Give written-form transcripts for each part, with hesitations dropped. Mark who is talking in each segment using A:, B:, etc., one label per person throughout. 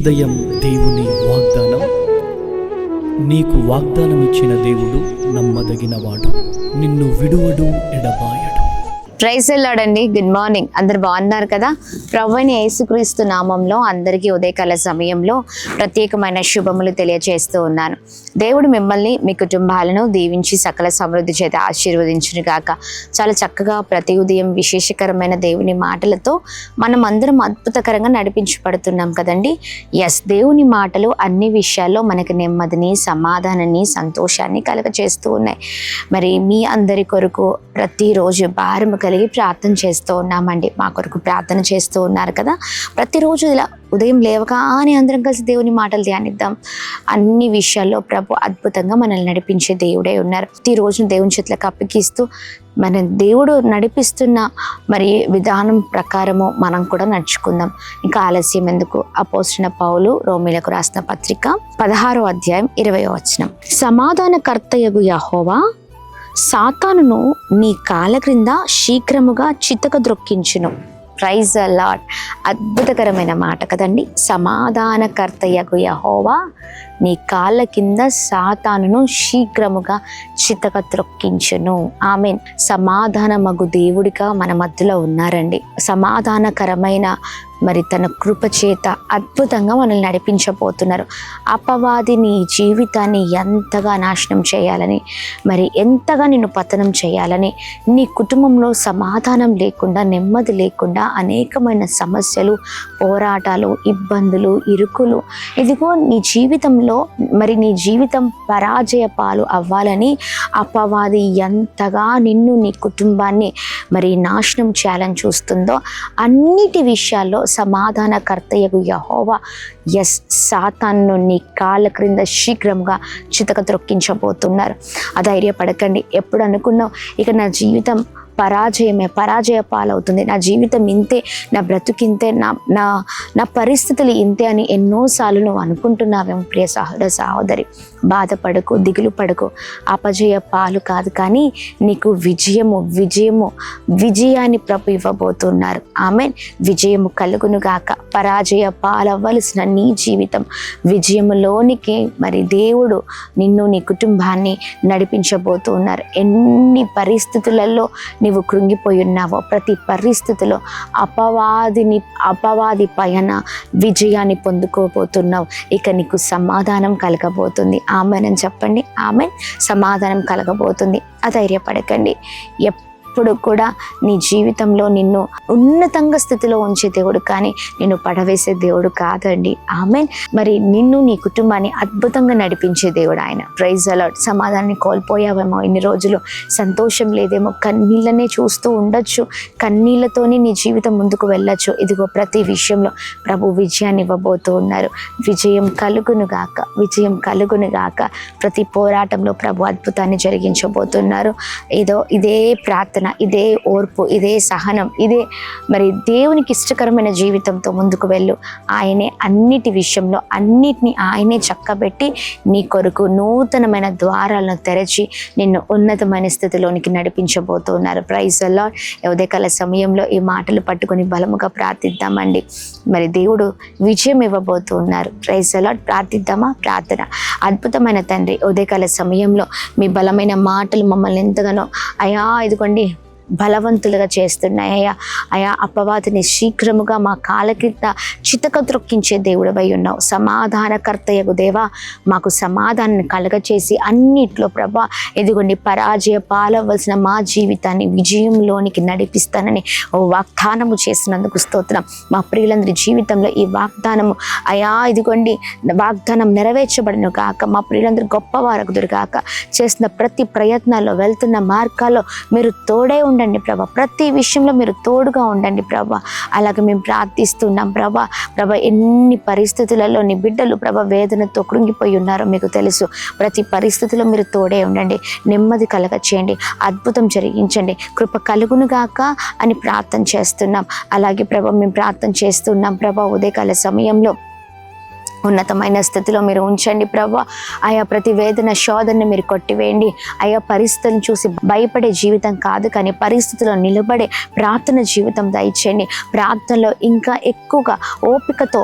A: ఉదయం దేవుని వాగ్దానం. నీకు వాగ్దానం ఇచ్చిన దేవుడు నమ్మదగినవాడు, నిన్ను విడువడు, ఎడబాయడు.
B: ప్రైజ్ ది లార్డ్ అండి. Good morning. అందరు బాగున్నారు కదా? ప్రభువైన యేసుక్రీస్తు నామంలో అందరికీ ఉదయకాల సమయంలో ప్రత్యేకమైన శుభములు తెలియజేస్తూ ఉన్నాను. దేవుడు మిమ్మల్ని, మీ కుటుంబాలను దీవించి సకల సమృద్ధి చేత ఆశీర్వదించును గాక. చాలా చక్కగా ప్రతి ఉదయం విశేషకరమైన దేవుని మాటలతో మనం అందరం అద్భుతకరంగా నడిపించబడుతున్నాం కదండి. ఎస్, దేవుని మాటలు అన్ని విషయాల్లో మనకి నెమ్మదిని, సమాధానాన్ని, సంతోషాన్ని కలుగచేస్తూ ఉన్నాయి. మరి మీ అందరి కొరకు ప్రతిరోజు భారము కలిగి ప్రార్థన చేస్తూ ఉన్నామండి. మా కొరకు ప్రార్థన చేస్తూ ఉన్నారు కదా. ప్రతిరోజు ఇలా ఉదయం లేవగానే అందరం కలిసి దేవుని మాటలు ధ్యానిద్దాం. అన్ని విషయాల్లో ప్రభు అద్భుతంగా మనల్ని నడిపించే దేవుడే ఉన్నారు. ప్రతిరోజు దేవుని చేతులకు అప్పగిస్తూ మన దేవుడు నడిపిస్తున్న మరి విధానం ప్రకారము మనం కూడా నడుచుకుందాం. ఇంకా ఆలస్యం ఎందుకు? అపోస్తలుడైన పౌలు రోమీయులకు రాసిన పత్రిక 16వ అధ్యాయం 20వ వచనం. సమాధానకర్తయగు యెహోవా సాతానును నీ కాళ్ళ క్రింద శీఘ్రముగా చితకద్రొక్కించును. Praise the Lord. అద్భుతకరమైన మాట కదండి. సమాధానకర్తయగు యెహోవా నీ కాళ్ళ కింద సాతానును శీఘ్రముగా చితక త్రొక్కించును. ఆమేన్. సమాధానమగు దేవుడిగా మన మధ్యలో ఉన్నారండి. సమాధానకరమైన మరి తన కృప చేత అద్భుతంగా మనల్ని నడిపించబోతున్నారు. అపవాది నీ జీవితాన్ని ఎంతగా నాశనం చేయాలని, మరి ఎంతగా నిన్ను పతనం చేయాలని, నీ కుటుంబంలో సమాధానం లేకుండా, నెమ్మది లేకుండా అనేకమైన సమస్యలు, పోరాటాలు, ఇబ్బందులు, ఇరుకులు, ఇదిగో నీ జీవితంలో మరి నీ జీవితం పరాజయ పాలు అవ్వాలని అపవాది ఎంతగా నిన్ను, నీ కుటుంబాన్ని మరి నాశనం చేయాలని చూస్తుందో అన్నిటి విషయాల్లో సమాధానకర్తయగు యెహోవా ఎస్ సాతాను నీ కాళ్ళ క్రింద శీఘ్రంగా చితక త్రొక్కించబోతున్నారు. అధైర్యపడకండి. ఎప్పుడు అనుకున్నావు ఇక నా జీవితం పరాజయ పాలవుతుంది, నా జీవితం ఇంతే, నా బ్రతుకింతే, నా పరిస్థితులు ఇంతే అని ఎన్నోసార్లు నువ్వు అనుకుంటున్నావేమో ప్రియ సహోదరి. బాధపడకు, దిగులు పడకు. అపజయ పాలు కాదు, కానీ నీకు విజయాన్ని ప్రభు ఇవ్వబోతున్నారు. ఆమేన్. విజయము కలుగును గాక. పరాజయ పాలవ్వలసిన నీ జీవితం విజయములోనికి మరి దేవుడు నిన్ను, నీ కుటుంబాన్ని నడిపించబోతున్నారు. ఎన్ని పరిస్థితులలో నీవు కృంగిపోయి ఉన్నావో ప్రతి పరిస్థితిలో అపవాది పైన విజయాన్ని పొందుకోబోతున్నావు. ఇక నీకు సమాధానం కలగబోతుంది. ఆమెన్ అని చెప్పండి. ఆమెన్. సమాధానం కలగబోతుంది. అధైర్యపడకండి. ఎప్పుడు కూడా నీ జీవితంలో నిన్ను ఉన్నతంగా స్థితిలో ఉంచే దేవుడు కానీ నిన్ను పడవేసే దేవుడు కాదండి. ఆమెన్. మరి నిన్ను, నీ కుటుంబాన్ని అద్భుతంగా నడిపించే దేవుడు ఆయన. Praise the Lord. సమాధానాన్ని కోల్పోయావేమో, ఇన్ని రోజులు సంతోషం లేదేమో, కన్నీళ్ళనే చూస్తూ ఉండొచ్చు, కన్నీళ్లతోనే నీ జీవితం ముందుకు వెళ్ళొచ్చు. ఇదిగో ప్రతి విషయంలో ప్రభు విజయాన్ని ఇవ్వబోతూ ఉన్నారు. విజయం కలుగును గాక. ప్రతి పోరాటంలో ప్రభు అద్భుతాన్ని జరిగించబోతున్నారు. ఇదే ప్రార్థన, ఇదే ఓర్పు, ఇదే సహనం, ఇదే మరి దేవునికి ఇష్టకరమైన జీవితంతో ముందుకు వెళ్ళు. ఆయనే అన్నిటి విషయంలో అన్నిటినీ ఆయనే చక్కబెట్టి నీ కొరకు నూతనమైన ద్వారాలను తెరచి నిన్ను ఉన్నతమైన స్థితిలోనికి నడిపించబోతున్నారు. Praise the lord. ఉదయకాల సమయంలో ఈ మాటలు పట్టుకొని బలముగా ప్రార్థిద్దామండి. మరి దేవుడు విజయం ఇవ్వబోతున్నారు. Praise the Lord. ప్రార్థిద్దామా? ప్రార్థన. అద్భుతమైన తండ్రి, ఉదయకాల సమయంలో మీ బలమైన మాటలు మమ్మల్ని ఎంతగానో అయా ఇదిగోండి బలవంతులుగా చేస్తున్నాయి. అయా అపవాదిని శీఘ్రముగా మా కాళ్ళ కింద చితక త్రొక్కించే దేవుడవై ఉన్నావు. సమాధానకర్తయగు దేవా, మాకు సమాధానాన్ని కలగచేసి అన్నిట్లో ప్రభా ఎదుగుండి పరాజయ పాలవలసిన మా జీవితాన్ని విజయంలోనికి నడిపిస్తానని వాగ్దానము చేసినందుకు స్తోత్రం. మా ప్రియులందరి జీవితంలో ఈ వాగ్దానము అయా ఇదిగోండి వాగ్దానం నెరవేర్చబడిన కాక, మా ప్రియులందరూ గొప్పవారగుదురు కాక. చేసిన ప్రతి ప్రయత్నాల్లో, వెళ్తున్న మార్గాల్లో మీరు తోడే ఉండండి ప్రభా. ప్రతి విషయంలో మీరు తోడుగా ఉండండి ప్రభా. అలాగే మేము ప్రార్థిస్తున్నాం ప్రభా. ఎన్ని పరిస్థితులలో నీ బిడ్డలు ప్రభా వేదనతో కృంగిపోయి ఉన్నారో మీకు తెలుసు. ప్రతి పరిస్థితిలో మీరు తోడే ఉండండి, నెమ్మది కలగ చేయండి, అద్భుతం జరిగించండి, కృప కలుగును గాక అని ప్రార్థన చేస్తున్నాం. అలాగే ప్రభా మేము ప్రార్థన చేస్తున్నాం ప్రభా ఉదయకాల సమయంలో ఉన్నతమైన స్థితిలో మీరు ఉంచండి ప్రభా. ఆయా ప్రతి వేదన శోధనని మీరు కొట్టివేయండి. ఆయా పరిస్థితులను చూసి భయపడే జీవితం కాదు, కానీ పరిస్థితుల్లో నిలబడే ప్రార్థన జీవితం దయచేయండి. ప్రార్థనలో ఇంకా ఎక్కువగా ఓపికతో,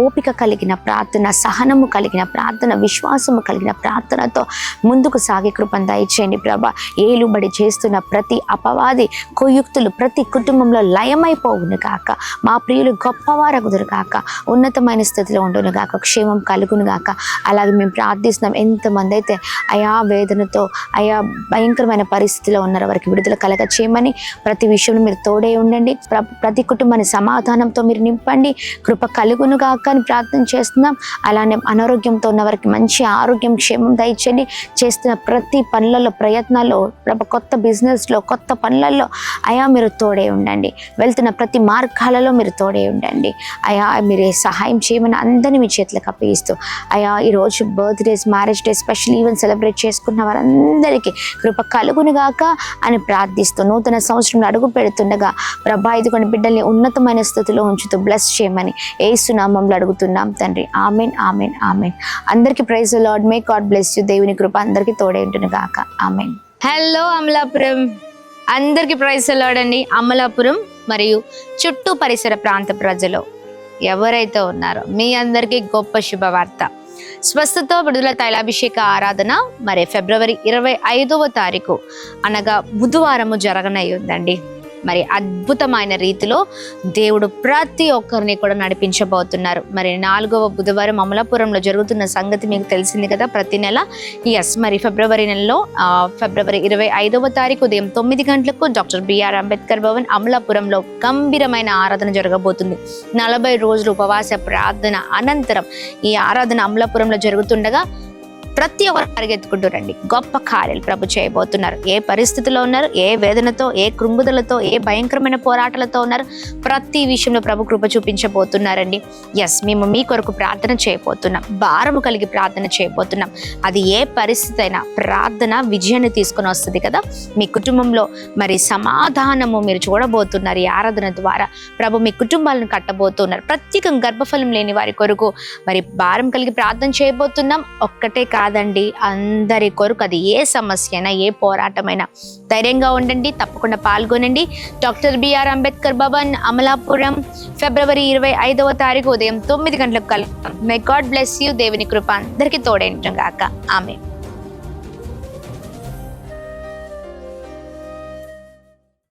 B: ఓపిక కలిగిన ప్రార్థన, సహనము కలిగిన ప్రార్థన, విశ్వాసము కలిగిన ప్రార్థనతో ముందుకు సాగే కృపను దయచేయండి ప్రభా. ఏలుబడి చేస్తున్న ప్రతి అపవాది కుయుక్తులు ప్రతి కుటుంబంలో లయమైపోవును గాక. మా ప్రియులు గొప్పవారగుదురు గాక. ఉన్నతమైన స్థితిలో ఉండును గాక. క్షేమం కలుగును గాక. అలాగే మేము ప్రార్థిస్తున్నాం, ఎంతమంది అయితే వేదనతో భయంకరమైన పరిస్థితిలో ఉన్నారో వారికి విడుదల కలగ చేయమని, ప్రతి విషయంలో మీరు తోడే ఉండండి. ప్రతి కుటుంబాన్ని సమాధానంతో మీరు నింపండి. కృప కలుగును గాక అని ప్రార్థన చేస్తున్నాం. అలానే అనారోగ్యంతో ఉన్న వారికి మంచి ఆరోగ్యం, క్షేమం దయచేయండి. చేస్తున్న ప్రతి పనులలో, ప్రయత్నాల్లో, కొత్త బిజినెస్లో, కొత్త పనులలో మీరు తోడే ఉండండి. వెళ్తున్న ప్రతి మార్గాలలో మీరు తోడే ఉండండి. మీరే సహాయం చేయమని అందరినీ మీ చేతులకు అప్పగిస్తూ, ఈరోజు birthdays, marriage day, special event celebrate చేసుకున్న వారందరికీ కృప కలుగునుగాక అని ప్రార్థిస్తూ, నూతన సంవత్సరంలో అడుగు పెడుతుండగా ప్రభా ఇదిగోని బిడ్డల్ని ఉన్నతమైన స్థితిలో ఉంచుతూ బ్లెస్ చేయమని యేసు నామములో అడుగుతున్నాం తండ్రి. Amen, amen, amen. అందరికీ praise the Lord. May God bless you. దేవుని కృప అందరికీ తోడే ఉండునుగాక. ఆమెన్.
C: హలో అమలాపురం, అందరికీ ప్రైజ్ ది లార్డ్ అండి. అమలాపురం మరియు చుట్టూ పరిసర ప్రాంత ప్రజలు ఎవరైతే ఉన్నారో మీ అందరికీ గొప్ప శుభవార్త. స్వస్థత విడుదల తైలాభిషేక ఆరాధన మరి ఫిబ్రవరి 25వ తారీఖు అనగా బుధవారము జరగనయ్యిందండి. మరి అద్భుతమైన రీతిలో దేవుడు ప్రతి ఒక్కరిని కూడా నడిపించబోతున్నారు. మరి 4వ బుధవారం అమలాపురంలో జరుగుతున్న సంగతి మీకు తెలిసింది కదా. ప్రతి నెల మరి ఫిబ్రవరి నెలలో ఫిబ్రవరి 25వ తారీఖు ఉదయం 9 గంటలకు డాక్టర్ బిఆర్ అంబేద్కర్ భవన్ అమలాపురంలో గంభీరమైన ఆరాధన జరగబోతుంది. 40 రోజులు ఉపవాస ప్రార్థన అనంతరం ఈ ఆరాధన అమలాపురంలో జరుగుతుండగా ప్రతి ఒక్కరు పరిగెత్తుకుంటూ రండి. గొప్ప కార్యాలు ప్రభు చేయబోతున్నారు. ఏ పరిస్థితిలో ఉన్నారు, ఏ వేదనతో, ఏ కృంగుదలతో, ఏ భయంకరమైన పోరాటాలతో ఉన్నారు, ప్రతి విషయంలో ప్రభు కృప చూపించబోతున్నారండి. మేము మీ కొరకు ప్రార్థన చేయబోతున్నాం. భారము కలిగి ప్రార్థన చేయబోతున్నాం. అది ఏ పరిస్థితి అయినా ప్రార్థన విజయాన్ని తీసుకొని వస్తుంది కదా. మీ కుటుంబంలో మరి సమాధానము మీరు చూడబోతున్నారు. ఈ ఆరాధన ద్వారా ప్రభు మీ కుటుంబాలను కట్టబోతున్నారు. ప్రత్యేకంగా గర్భఫలం లేని వారి కొరకు మరి భారం కలిగి ప్రార్థన చేయబోతున్నాం. ఒక్కటే కాదండి, అందరి కొరకు, అది ఏ సమస్య అయినా, ఏ పోరాటమైనా ధైర్యంగా ఉండండి. తప్పకుండా పాల్గొనండి. డాక్టర్ బిఆర్ అంబేద్కర్ భవన్ అమలాపురం ఫిబ్రవరి 25వ తారీఖు ఉదయం 9 గంటలకు కలుగుతాం. May God bless you. దేవుని కృప అందరికీ తోడేంటం గాక. ఆమెన్.